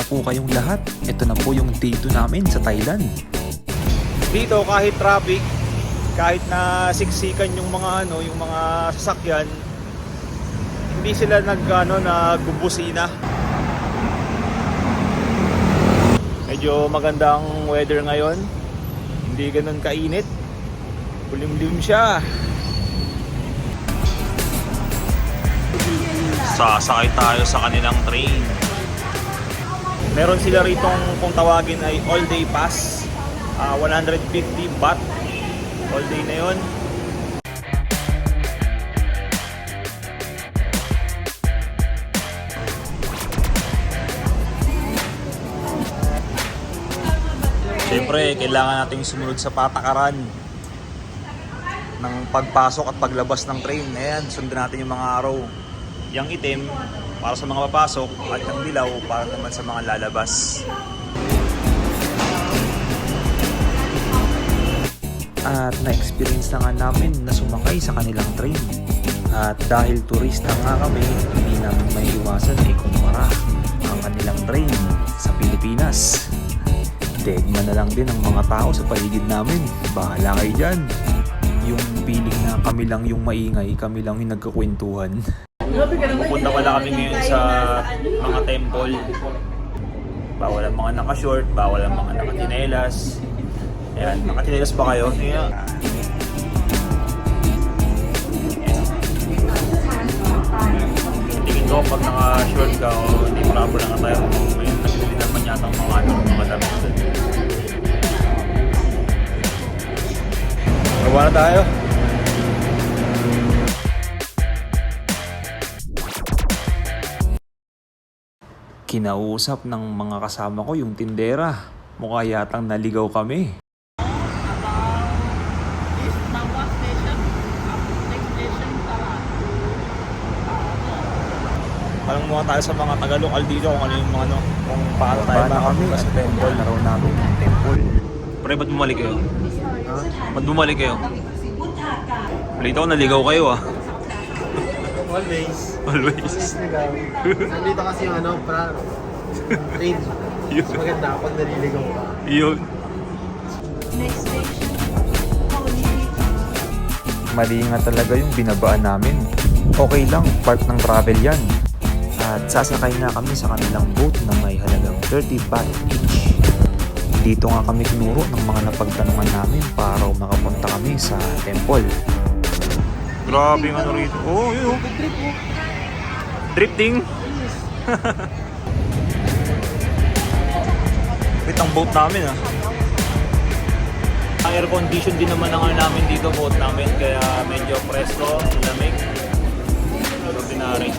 po kayong lahat. Ito na po yung day 2 namin sa Thailand. Dito kahit traffic, kahit na siksikan yung mga yung mga sasakyan, hindi sila nagbubusina. Medyo magandang weather ngayon. Hindi ganoon kainit. Kulimlim siya. Sasakay tayo sa kanilang train. Meron sila ritong kung tawagin ay all day pass. 150 baht. All day na yun. Siyempre, kailangan nating sumunod sa patakaran ng pagpasok at paglabas ng train. Ayan, sundan natin yung mga araw. Yang itim para sa mga papasok at yung dilaw para naman sa mga lalabas. At na-experience na nga namin na sumakay sa kanilang train. At dahil turista nga kami, hindi namin may iwasan ay kumpara ang kanilang train sa Pilipinas. Tignan na lang din ang mga tao sa paligid namin. Bahala kayo dyan. Yung feeling na kami lang yung maingay, kami lang yung nagkakwentuhan. Pupunta pala kami ngayon sa mga temple. Bawal ang mga naka-short, bawal ang mga naka-chinelas. Ayan, naka-chinelas ba kayo? Ayan. Tingin ko pag naka-short ka o hindi proper na tayo, may nagbili naman yata ang mga damit. Gawa na tayo. Kinausap ng mga kasama ko yung tindera. Mukha yatang naligaw kami. Parang mukha tayo sa mga taga-lokal dito kung ano yung mga kung paano tayo makapunta sa temple. Laro namin yung temple. Pre, ba't bumalik kayo? Ba't bumalik kayo? Balita ko naligaw kayo ah. Always. Always. Nandito kasi yung train. Mas maganda kapag naliligaw ka. Yun. Next station, Mali nga talaga yung binabaan namin. Okay lang, part ng travel yan. At sasakay nga kami sa kanilang boat na may halagang 30 baht each. Dito nga kami tinuro ng mga napagtanungan namin para makapunta kami sa temple. Grabe yung rito. Oh, yun. Drifting? Wait, ang boat namin ah. Ang air condition din naman ang namin dito, boat namin. Kaya medyo presko, lamig. Ordinary.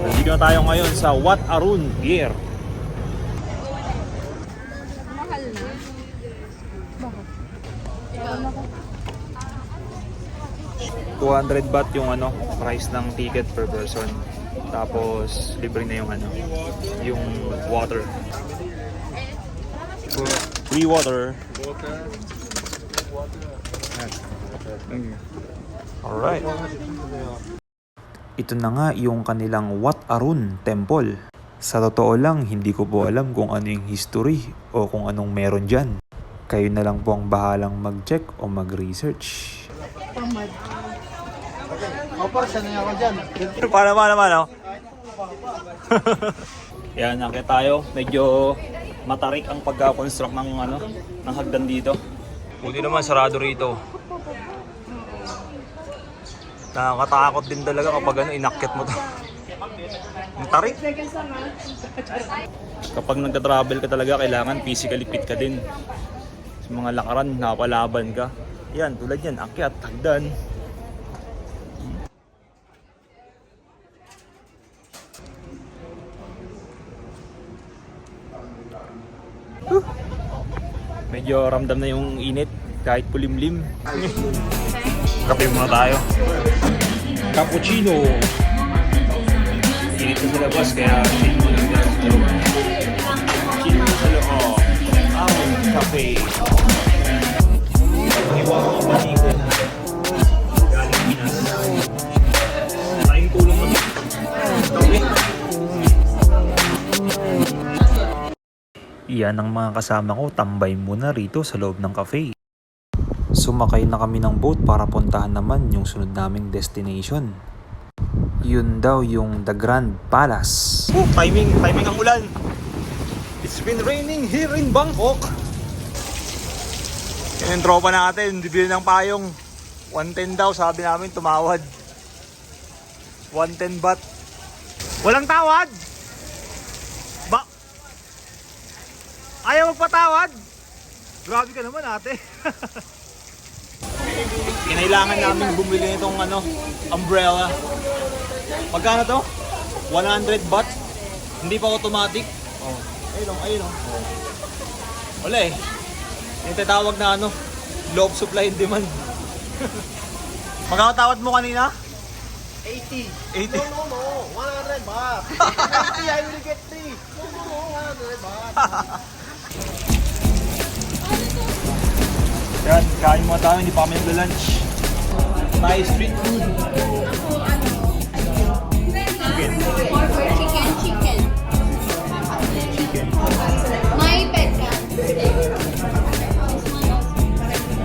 Nandito na tayo ngayon sa Wat Arun Pier. mahal na. Bakit? Ano ko? 200 baht yung price ng ticket per person. Tapos libre na yung water. Free water. Alright. Ito na nga yung kanilang Wat Arun Temple. Sa totoo lang, hindi ko po alam kung ano yung history o kung anong meron dyan. Kayo na lang po ang bahalang mag-check o mag-research. Tamad. Opo, sanay ako dyan. Para naman. Yan, nakita tayo. Medyo matarik ang pagka-construct ng hagdan dito. Buti naman sarado rito. Nakakatakot din talaga kapag inakyat mo to. Ang tarik. Kapag nagta-travel ka talaga, kailangan physically fit ka din. Sa mga lakaran, napalaban ka. Yan, tulad yan, akyat, hagdan. Medyo ramdam na yung init kahit pulimlim. Kape muna tayo. Cappuccino. Init na sa labas kaya chill muna tayo sa loob. Chill muna sa loob. Kape. Iwan ko ang manikot. Kaya ng mga kasama ko tambay muna rito sa loob ng cafe. Sumakay na kami ng boat para puntahan naman yung sunod naming destination. Yun daw yung The Grand Palace. Timing ang ulan. It's been raining here in Bangkok. Yan yung tropa natin, bibili ng payong. 110 daw, sabi namin tumawad. 110 baht. Walang tawad? Ba? Ayaw magpatawad? Grabe ka naman ate. Kinailangan namin bumili nitong umbrella. Magkano to? 100 baht. Hindi pa automatic. Oh. Ayun oh. Wala eh. Yung tatawag na law of supply and demand. Magkakatawad mo kanina? 80. 80. No. 100 baht. 80, I will get 3. No, 100 baht. Yan, kain mo tayo, hindi pa kami nagla-lunch. Thai street food. Chicken. My pet cat.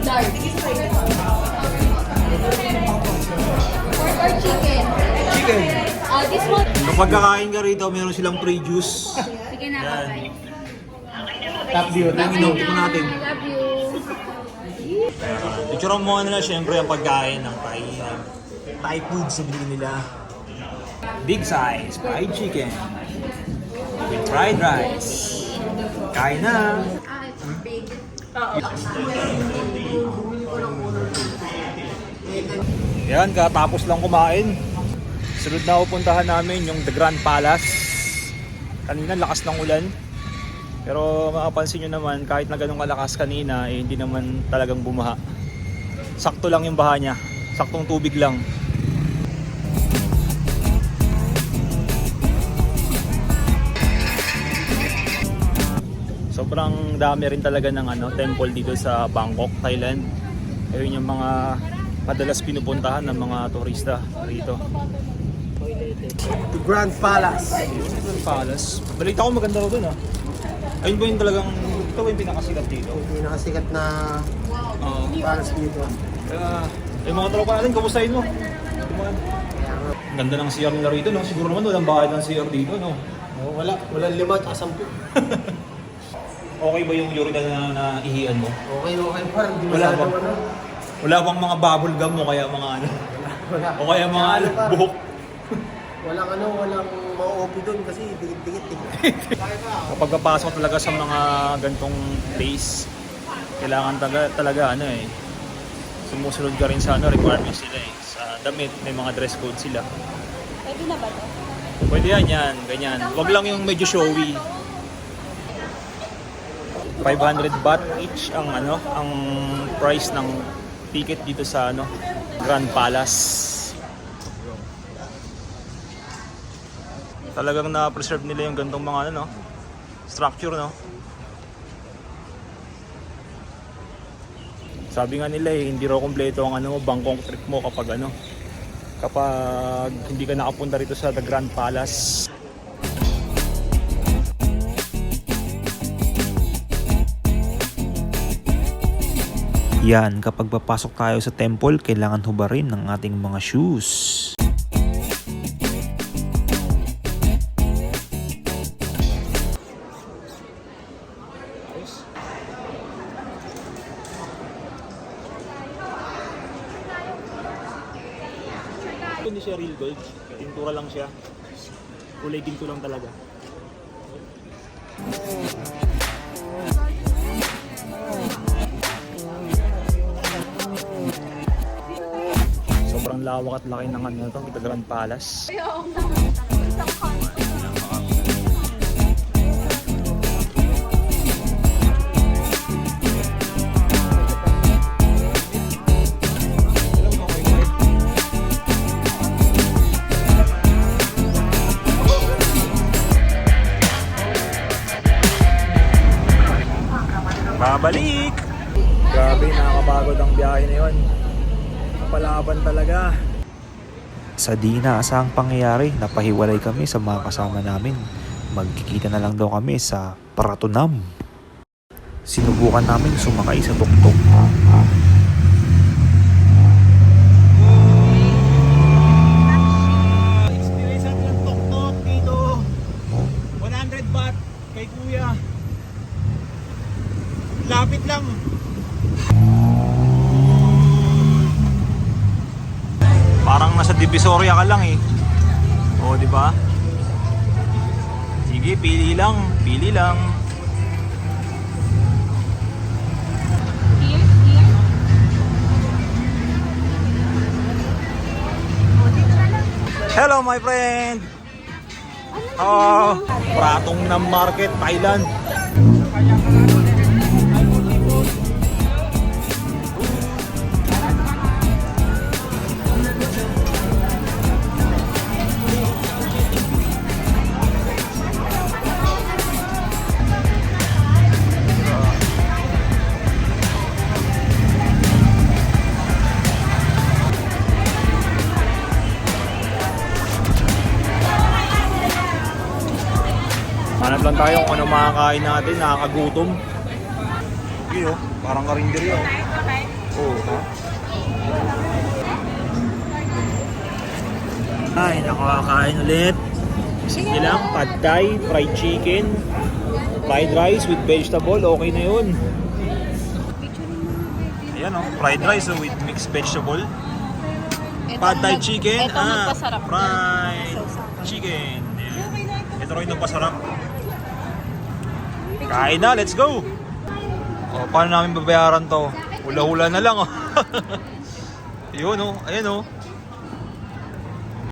Large. Pork or chicken? Chicken. This one. Kapag kakain ka rito, meron silang free juice. Sige na, Yan. bye. Tap view, tingnan natin. I love you. Picture mo nila syempre ang pagkain ng Thai. Thai food sa binili nila. Big size, fried chicken. With fried rice. Kain na! It's big. Yan, katapos lang kumain. Sunod na pupuntahan namin yung The Grand Palace. Kanina lakas ng ulan. Pero makapansin nyo naman, kahit na ganun kalakas kanina, hindi naman talagang bumaha. Sakto lang yung baha niya. Saktong tubig lang. Sobrang dami rin talaga ng temple dito sa Bangkok, Thailand. Ayun yung mga madalas pinupuntahan ng mga turista rito. The Grand Palace. Grand Palace. Balita ko maganda raw dun Ayun ba yung talagang, ito ba yung pinakasikat dito? Pinakasikat na palace dito. Kaya, yung mga tropa natin, kamustahin mo? Ang ganda ng CR nila rito, no? Siguro naman walang bahay ng CR dito, no? Walang 5 at 10. Okay ba yung urinal na ihian mo? Okay, parang di Wala masyadong ba? Wala bang mga bubble gum mo kaya mga Wala. O kaya mga Par. buhok? Walang ma-OP doon kasi dikit-dikit eh. Kapag papasok talaga sa mga gantong place, kailangan talaga sumusunod ka rin sa requirements nila eh. Sa damit, may mga dress code sila. Pwede na ba to? Pwede yan, ganyan. Wag lang yung medyo showy. 500 baht each ang ang price ng ticket dito sa Grand Palace. Talagang na-preserve nila yung gantong mga structure, no? Sabi nga nila hindi raw kompleto ang Bangkok trip mo kapag kapag hindi ka nakapunta rito sa The Grand Palace. Yan, kapag papasok tayo sa temple, kailangan hubarin ng ating mga shoes. Hindi siya real gold, pintura lang siya. Kulay ginto lang talaga. Sobrang lawak at laki ng The Grand Palace. Babalik! Grabe, nakakapagod ang biyahe na yun. Kapalaban talaga. Sa di inaasahang pangyayari, napahiwalay kami sa mga kasama namin. Magkikita na lang daw kami sa Pratunam. Sinubukan namin sumakay sa tuktok. Experience natin ng tok-tok dito. 100 baht kay kuya. Lapit lang. Parang nasa Divisoria ka lang eh. Oo, di ba? Sige, pili lang. Pili lang. Here, here. Hello my friend! Oh, Pratong Nam Market, Thailand. Hanap lang tayo kung ano makakain natin, nakakagutom. Okay oh, parang karinderya oh. Oo, ha? Ay, nakakain ulit. Sige lang, pad thai, fried chicken, fried rice with vegetable, okay na yun. Ayan oh, fried rice oh, with mixed vegetable. Pad thai chicken, Ito magpasarap. fried chicken. Ito rin nagpasarap. Kain na, let's go! O, paano namin babayaran to? Hula-hula na lang oh. Yun oh, ayan oh.